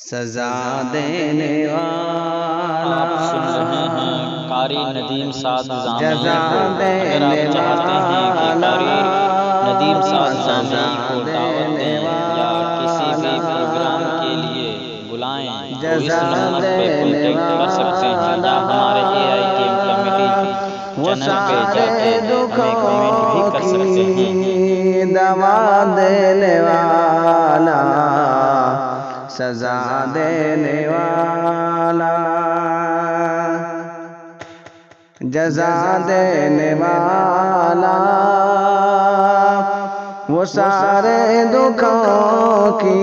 سزا دینے والا۔ آپ سن رہے ہیں قاری ندیم صاد زامی جزا کو۔ اگر آپ چاہتے ہیں کہ قاری ندیم صاد زامی کو دعوت دیں یا کسی بھی پروگرام کے لیے بلائیں تو اس نمبر پہ کانٹیکٹ کر سکتے ہیں یا ہمارے AITM کمیٹی چینل پہ جا کے ہمیں کمنٹ بھی کر سکتے ہیں۔ دوا دینے والا، سزا دینے والا، جزا دینے والا، وہ سارے دکھوں کی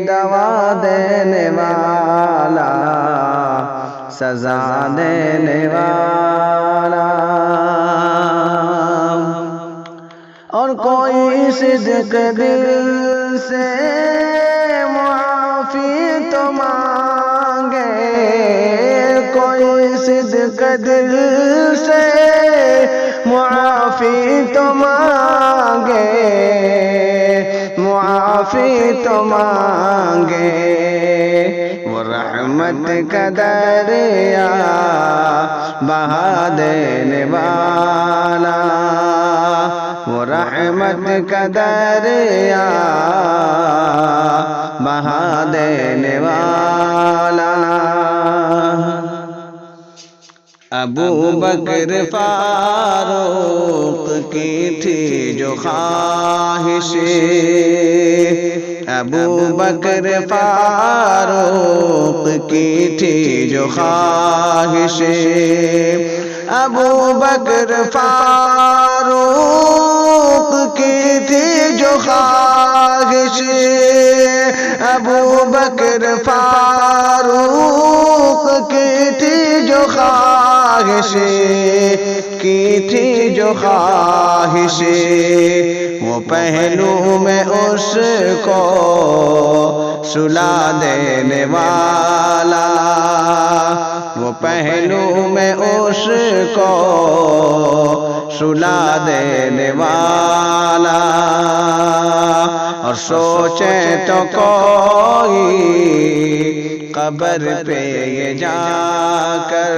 دوا دینے والا، سزا دینے والا۔ اور کوئی صدق دل سے معافی تو مانگے، کوئی صدق دل سے معافی تو مانگے، معافی تو مانگے، وہ رحمت کا دریا بہا دینے والا، وہ رحمت کا دریا بہا دینے والا۔ ابو بکر فاروق کی تھی جو خواہش، ابو بکر فاروق کی تھی جو خواہش، ابو بکر فاروق کی تھی جو خواہش، ابو بکر فاروق کی تھی جو خواہش، کی تھی جو خواہش، وہ پہلو میں اس کو سلا دینے والا، وہ پہلو میں اس کو سلا دینے والا۔ اور سوچے تو کوئی قبر پہ یہ جا کر،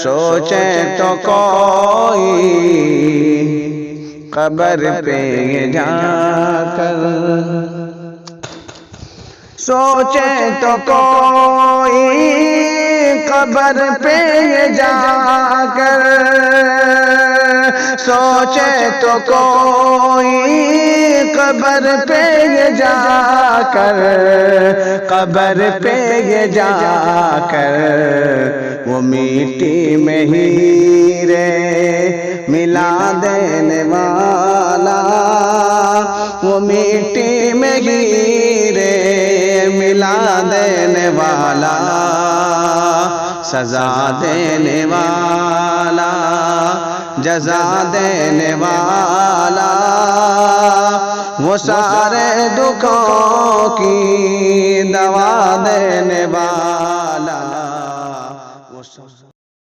سوچے تو کوئی قبر پہ یہ جا کر، سوچے تو کوئی قبر پہ یہ جا کر، سوچے تو کوئی قبر پہ یہ جا کر، قبر پہ یہ جا کر، وہ مٹی میں ہیرے ملا دینے والا، وہ مٹی میں ہیرے ملا دینے والا، سزا دینے والا، جزا دینے والا، وہ سارے دکھوں کی دوا دینے والا۔